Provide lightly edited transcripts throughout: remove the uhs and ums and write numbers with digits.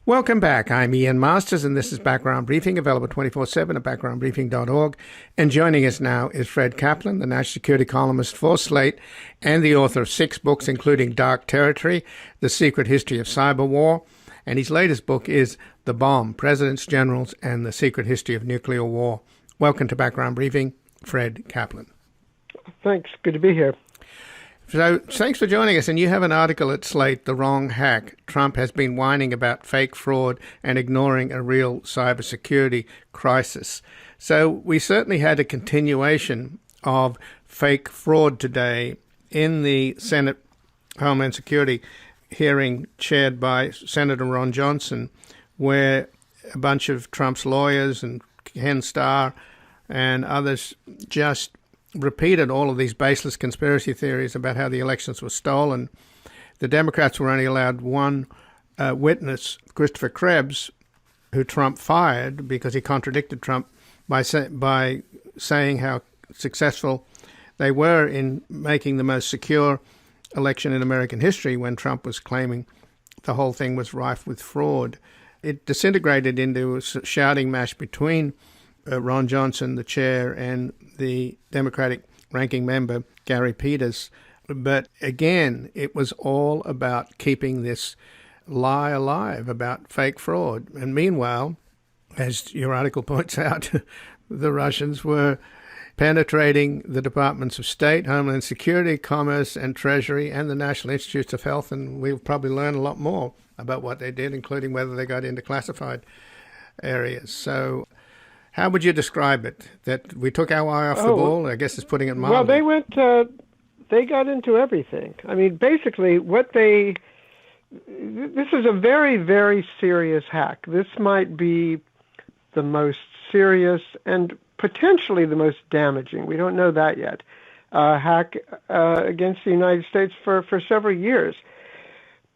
Welcome back. I'm Ian Masters, and this is Background Briefing, available 24/7 at backgroundbriefing.org. And joining us now is Fred Kaplan, the national security columnist for Slate and the author of 6 books, including Dark Territory, The Secret History of Cyber War. And his latest book is The Bomb, Presidents, Generals, and the Secret History of Nuclear War. Welcome to Background Briefing, Fred Kaplan. Thanks. Good to be here. So thanks for joining us. And you have an article at Slate, The Wrong Hack. Trump has been whining about fake fraud and ignoring a real cybersecurity crisis. So we certainly had a continuation of fake fraud today in the Senate Homeland Security hearing chaired by Senator Ron Johnson, where a bunch of Trump's lawyers and Ken Starr and others just repeated all of these baseless conspiracy theories about how the elections were stolen. The Democrats were only allowed one witness, Christopher Krebs, who Trump fired because he contradicted Trump by saying how successful they were in making the most secure election in American history when Trump was claiming the whole thing was rife with fraud. It disintegrated into a shouting match between Ron Johnson, the chair, and the Democratic ranking member, Gary Peters. But again, it was all about keeping this lie alive about fake fraud. And meanwhile, as your article points out, the Russians were penetrating the Departments of State, Homeland Security, Commerce, and Treasury, and the National Institutes of Health. And we'll probably learn a lot more about what they did, including whether they got into classified areas. So how would you describe it? That we took our eye off the ball? I guess it's putting it mildly. Well, they got into everything. I mean, basically, this is a very, very serious hack. This might be the most serious and potentially the most damaging, we don't know that yet, hack against the United States for several years.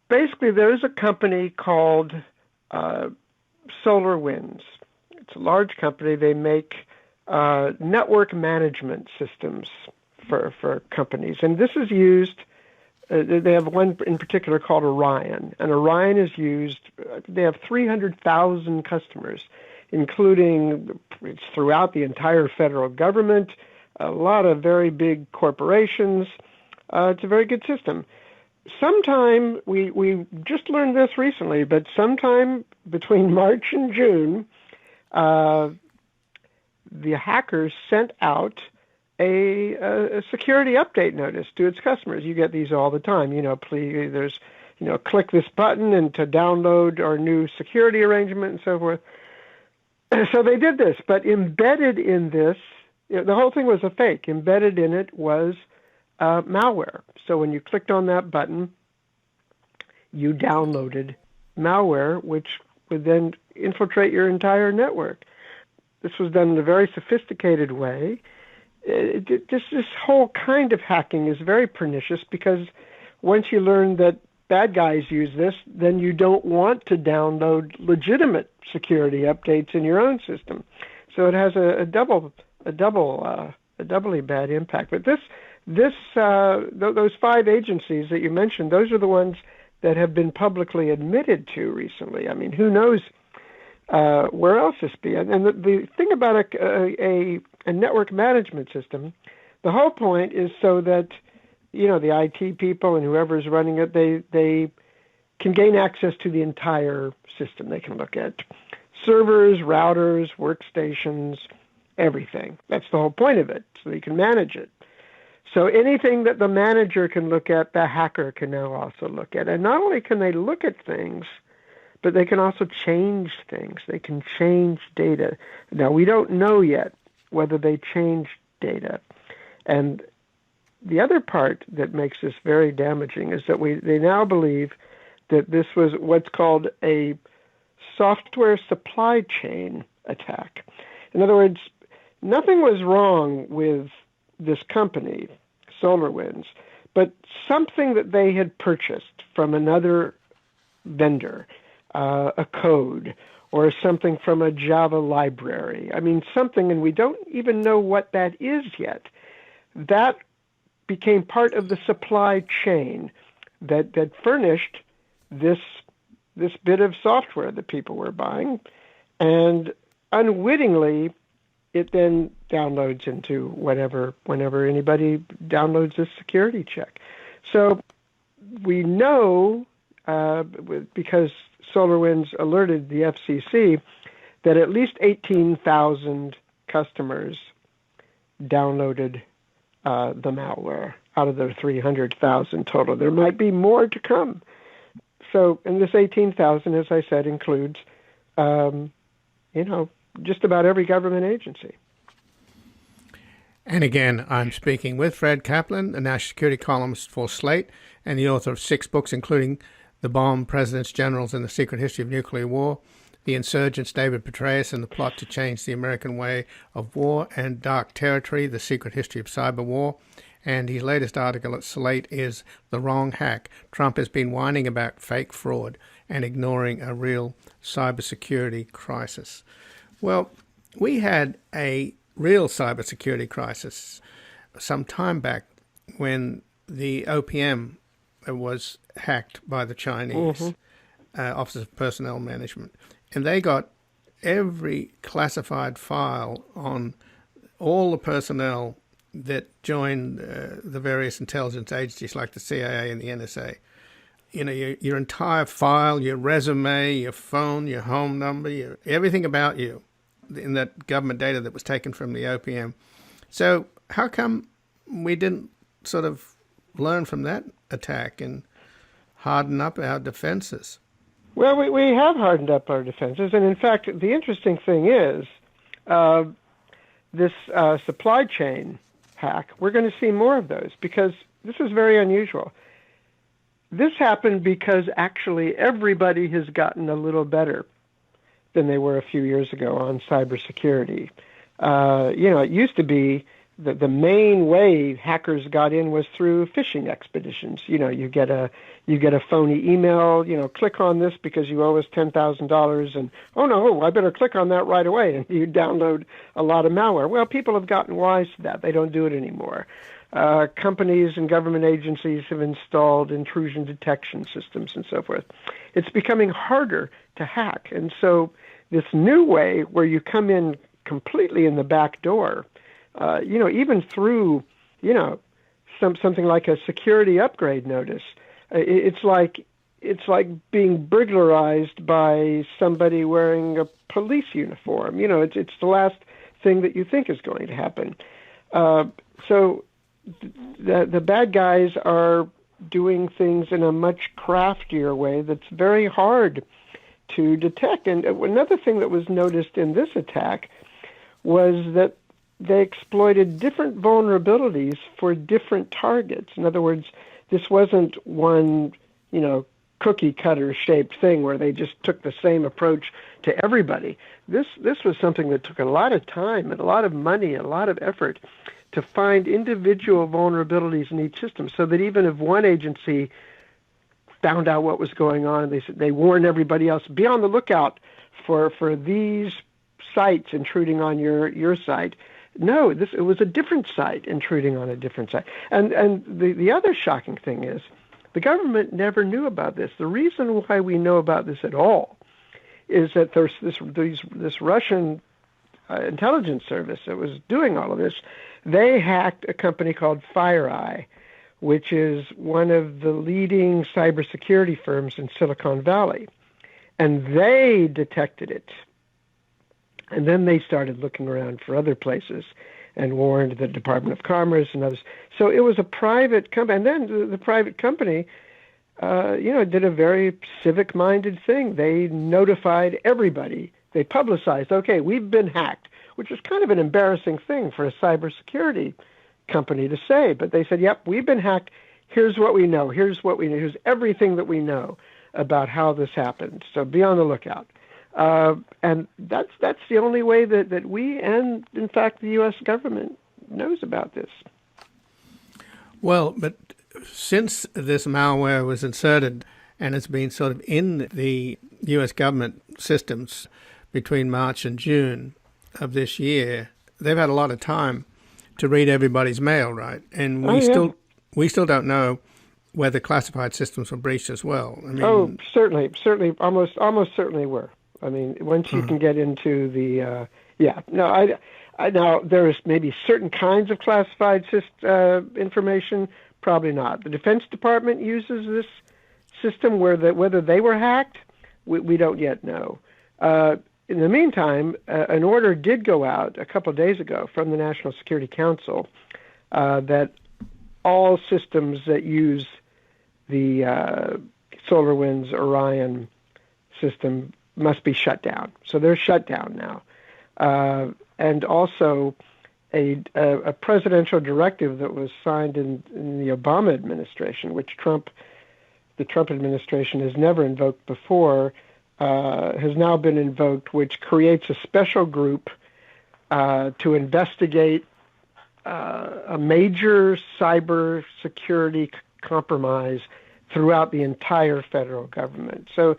Basically, there's a company called SolarWinds. It's a large company. They make network management systems for companies. And this is used, they have one in particular called Orion. And Orion is used, they have 300,000 customers, including it's throughout the entire federal government, a lot of very big corporations. It's a very good system. Sometime, we just learned this recently, but sometime between March and June, the hackers sent out a security update notice to its customers. You get these all the time. Please, there's, click this button and to download our new security arrangement and so forth. So they did this, but embedded in this, the whole thing was a fake. Embedded in it was malware. So when you clicked on that button, you downloaded malware, which would then infiltrate your entire network. This was done in a very sophisticated way. This whole kind of hacking is very pernicious because once you learn that bad guys use this, then you don't want to download legitimate security updates in your own system. So it has a doubly bad impact. But those 5 agencies that you mentioned, those are the ones that have been publicly admitted to recently. I mean, who knows where else this be? And the thing about a network management system, the whole point is so that the IT people and whoever's running it, they can gain access to the entire system. They can look at servers, routers, workstations, everything. That's the whole point of it, so they can manage it. So anything that the manager can look at, the hacker can now also look at. And not only can they look at things, but they can also change things. They can change data. Now, we don't know yet whether they change data. And the other part that makes this very damaging is that they now believe that this was what's called a software supply chain attack. In other words, nothing was wrong with this company, SolarWinds, but something that they had purchased from another vendor, a code, or something from a Java library. I mean, something, and we don't even know what that is yet. That became part of the supply chain that furnished this this bit of software that people were buying, and unwittingly, it then downloads into whenever anybody downloads this security check. So we know, because SolarWinds alerted the FCC, that at least 18,000 customers downloaded the malware out of the 300,000 total. There might be more to come. So, and this 18,000, as I said, includes, just about every government agency. And again, I'm speaking with Fred Kaplan, a national security columnist for Slate and the author of 6 books, including The Bomb, Presidents, Generals, and the Secret History of Nuclear War, The Insurgents, David Petraeus, and the Plot to Change the American Way of War, and Dark Territory, The Secret History of Cyber War. And his latest article at Slate is The Wrong Hack. Trump has been whining about fake fraud and ignoring a real cybersecurity crisis. Well, we had a real cybersecurity crisis some time back when the OPM was hacked by the Chinese, Office of Personnel Management. And they got every classified file on all the personnel that joined the various intelligence agencies like the CIA and the NSA. You know, your entire file, your resume, your phone, your home number, everything about you in that government data that was taken from the OPM. So how come we didn't sort of learn from that attack and harden up our defenses? Well, we have hardened up our defenses. And in fact, the interesting thing is this supply chain hack, we're going to see more of those because this is very unusual. This happened because actually everybody has gotten a little better than they were a few years ago on cybersecurity. It used to be that the main way hackers got in was through phishing expeditions. You get a phony email, click on this because you owe us $10,000, and oh no, I better click on that right away, and you download a lot of malware. Well, people have gotten wise to that. They don't do it anymore. Companies and government agencies have installed intrusion detection systems and so forth. It's becoming harder to hack. And so this new way where you come in completely in the back door, even through, something like a security upgrade notice, it's like being burglarized by somebody wearing a police uniform. It's the last thing that you think is going to happen. So the bad guys are doing things in a much craftier way that's very hard to detect. And another thing that was noticed in this attack was that they exploited different vulnerabilities for different targets. In other words, this wasn't one, cookie cutter shaped thing where they just took the same approach to everybody. This was something that took a lot of time and a lot of money and a lot of effort to find individual vulnerabilities in each system, so that even if one agency found out what was going on, and they warned everybody else, be on the lookout for these sites intruding on your site. No, it was a different site intruding on a different site. And the other shocking thing is the government never knew about this. The reason why we know about this at all is that there's this Russian intelligence service that was doing all of this. They hacked a company called FireEye, which is one of the leading cybersecurity firms in Silicon Valley. And they detected it. And then they started looking around for other places and warned the Department of Commerce and others. So it was a private company. And then the private company, did a very civic-minded thing. They notified everybody. They publicized, okay, we've been hacked, which is kind of an embarrassing thing for a cybersecurity company to say. But they said, yep, we've been hacked. Here's what we know. Here's everything that we know about how this happened. So be on the lookout. And that's the only way that we and, in fact, the U.S. government knows about this. Well, but since this malware was inserted and it's been sort of in the U.S. government systems between March and June of this year, they've had a lot of time to read everybody's mail, right? And we still don't know Were the classified systems were breached as well? I mean, certainly, almost certainly were. I mean, once you can get into the, now there is maybe certain kinds of classified information, probably not. The Defense Department uses this system whether they were hacked, we don't yet know. In the meantime, an order did go out a couple of days ago from the National Security Council that all systems that use the SolarWinds Orion system must be shut down. So they're shut down now. And also a presidential directive that was signed in the Obama administration, which the Trump administration has never invoked before, has now been invoked, which creates a special group to investigate a major cyber security compromise throughout the entire federal government. So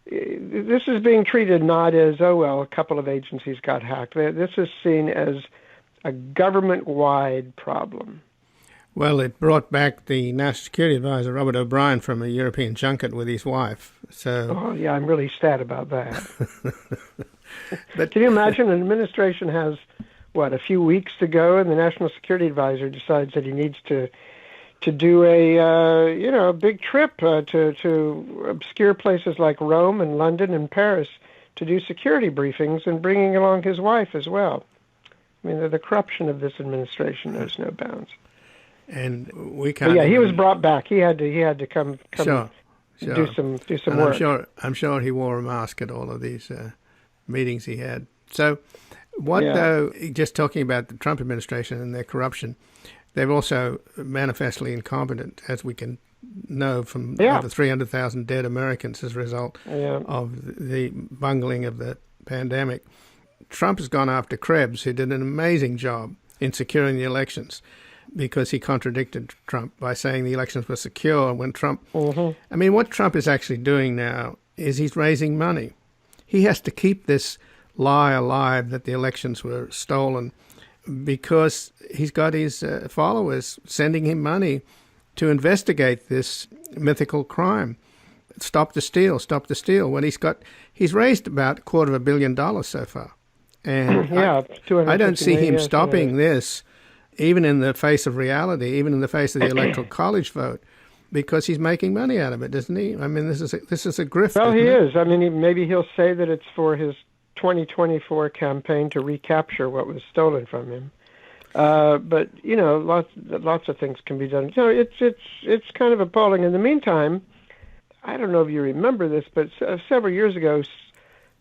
this is being treated not as, a couple of agencies got hacked. This is seen as a government-wide problem. Well, it brought back the National Security Advisor, Robert O'Brien, from a European junket with his wife. Oh, yeah, I'm really sad about that. But can you imagine an administration has, a few weeks to go, and the National Security Advisor decides that he needs to do a big trip to obscure places like Rome and London and Paris to do security briefings, and bringing along his wife as well. I mean, the corruption of this administration knows no bounds. And we can't. He was brought back. He had to come sure. do some and work. I'm sure he wore a mask at all of these meetings he had. So, though? Just talking about the Trump administration and their corruption, they're also manifestly incompetent, as we can know from over 300,000 dead Americans as a result of the bungling of the pandemic. Trump has gone after Krebs, who did an amazing job in securing the elections, because he contradicted Trump by saying the elections were secure when Trump... I mean, what Trump is actually doing now is he's raising money. He has to keep this lie alive that the elections were stolen, because he's got his followers sending him money to investigate this mythical crime. Stop the steal, stop the steal. When he's raised about $250 million so far. And I don't see him stopping this, even in the face of reality, even in the face of the Electoral College vote, because he's making money out of it, doesn't he? I mean, this is a grift. Well, he is. I mean, maybe he'll say that it's for his 2024 campaign to recapture what was stolen from him. But lots of things can be done. It's kind of appalling. In the meantime, I don't know if you remember this, but several years ago,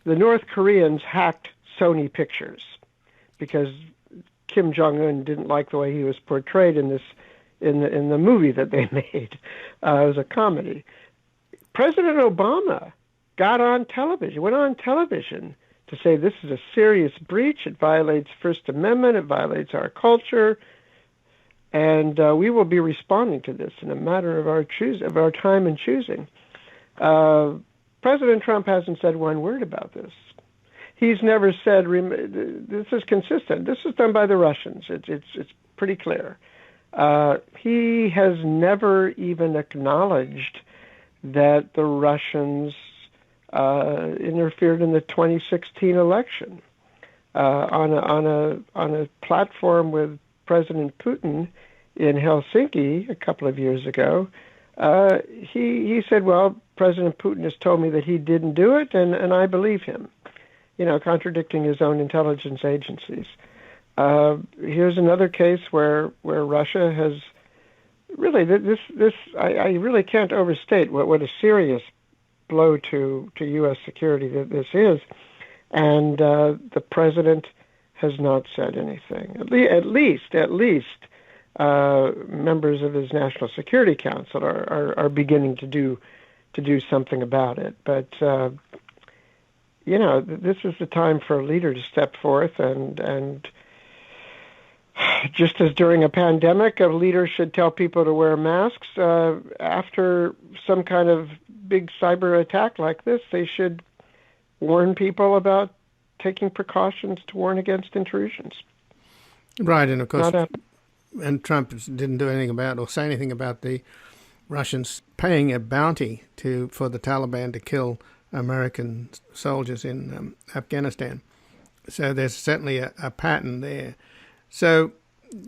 the North Koreans hacked Sony Pictures because Kim Jong-un didn't like the way he was portrayed in the movie that they made. It was a comedy. President Obama went on television to say this is a serious breach. It violates First Amendment. It violates our culture, and we will be responding to this in a matter of our time and choosing. President Trump hasn't said one word about this. He's never said this is consistent. This is done by the Russians. It's pretty clear. He has never even acknowledged that the Russians interfered in the 2016 election on a platform with President Putin in Helsinki a couple of years ago. He said, "Well, President Putin has told me that he didn't do it, and I believe him." Contradicting his own intelligence agencies. Here's another case where Russia has really I really can't overstate what a serious blow to U.S. security that this is, and the president has not said anything. At least members of his National Security Council are beginning to do something about it, but. This is the time for a leader to step forth, and just as during a pandemic, a leader should tell people to wear masks. After some kind of big cyber attack like this, they should warn people about taking precautions to warn against intrusions. Right, and of course, and Trump didn't do anything about or say anything about the Russians paying a bounty for the Taliban to kill American soldiers in Afghanistan. So there's certainly a pattern there. So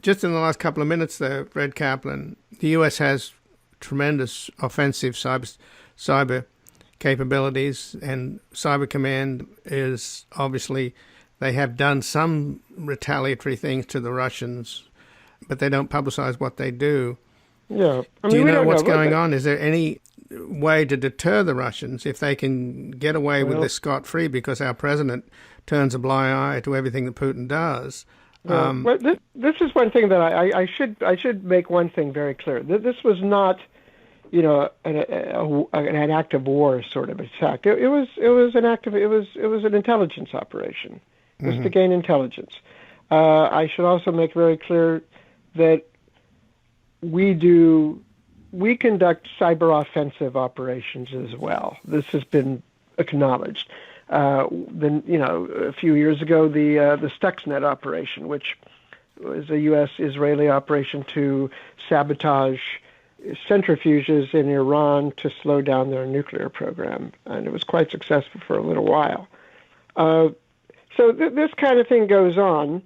just in the last couple of minutes, though, Fred Kaplan, the U.S. has tremendous offensive cyber capabilities, and Cyber Command is obviously, they have done some retaliatory things to the Russians, but they don't publicize what they do. Yeah. Do you know what's going on? Is there any way to deter the Russians if they can get away with this scot-free because our president turns a blind eye to everything that Putin does? Well, this is one thing that I should make one thing very clear. This was not, an act of war sort of attack. It was an intelligence operation. It was to gain intelligence. I should also make very clear that we conduct cyber offensive operations as well. This has been acknowledged. A few years ago, the Stuxnet operation, which was a U.S.-Israeli operation to sabotage centrifuges in Iran to slow down their nuclear program, and it was quite successful for a little while. So this kind of thing goes on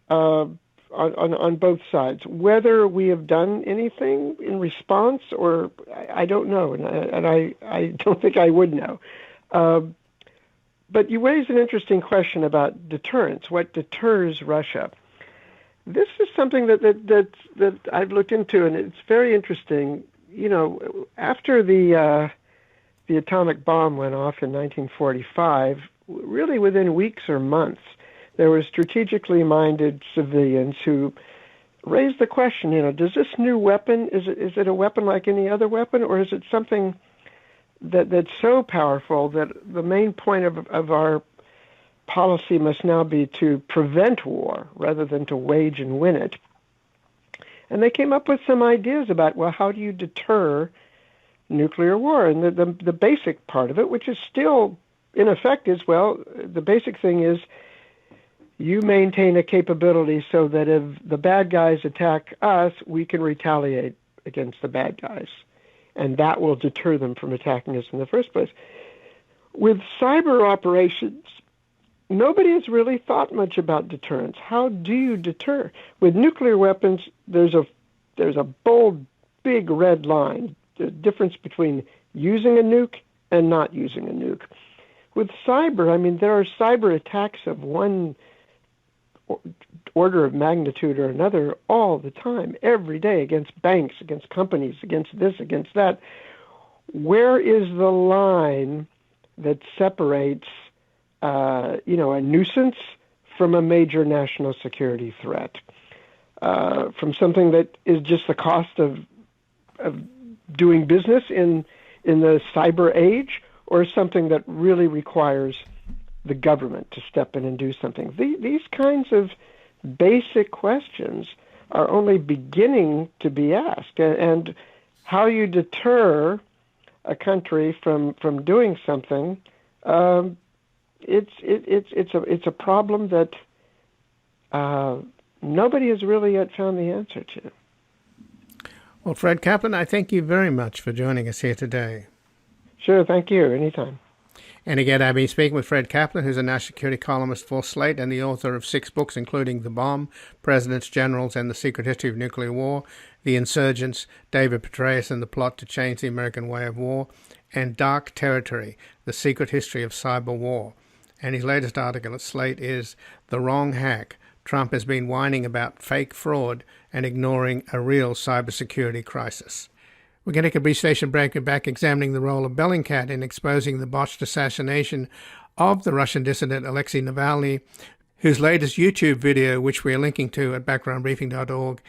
both sides. Whether we have done anything in response, or I don't know, and I don't think I would know. But you raise an interesting question about deterrence. What deters Russia? This is something that I've looked into, and it's very interesting. After the atomic bomb went off in 1945, really within weeks or months, there were strategically minded civilians who raised the question: does this new weapon, is it a weapon like any other weapon, or is it something that's so powerful that the main point of our policy must now be to prevent war rather than to wage and win it? And they came up with some ideas about, well, how do you deter nuclear war? And the basic part of it, which is still in effect, is, well, the basic thing is you maintain a capability so that if the bad guys attack us, we can retaliate against the bad guys. And that will deter them from attacking us in the first place. With cyber operations, nobody has really thought much about deterrence. How do you deter? With nuclear weapons, there's a bold, big red line. The difference between using a nuke and not using a nuke. With cyber, there are cyber attacks of one order of magnitude or another all the time, every day, against banks, against companies, against this, against that. Where is the line that separates, a nuisance from a major national security threat? From something that is just the cost of doing business in the cyber age, or something that really requires the government to step in and do something? These kinds of basic questions are only beginning to be asked, and how you deter a country from doing something, it's a problem that nobody has really yet found the answer to. Well, Fred Kaplan, I thank you very much for joining us here today. Sure, thank you. Anytime. And again, I've been speaking with Fred Kaplan, who's a national security columnist for Slate and the author of 6 books, including The Bomb, Presidents, Generals, and the Secret History of Nuclear War, The Insurgents, David Petraeus and the Plot to Change the American Way of War, and Dark Territory, The Secret History of Cyber War. And his latest article at Slate is The Wrong Hack. Trump has been whining about fake fraud and ignoring a real cybersecurity crisis. We're going to take a brief station break and back examining the role of Bellingcat in exposing the botched assassination of the Russian dissident Alexei Navalny, whose latest YouTube video, which we are linking to at backgroundbriefing.org,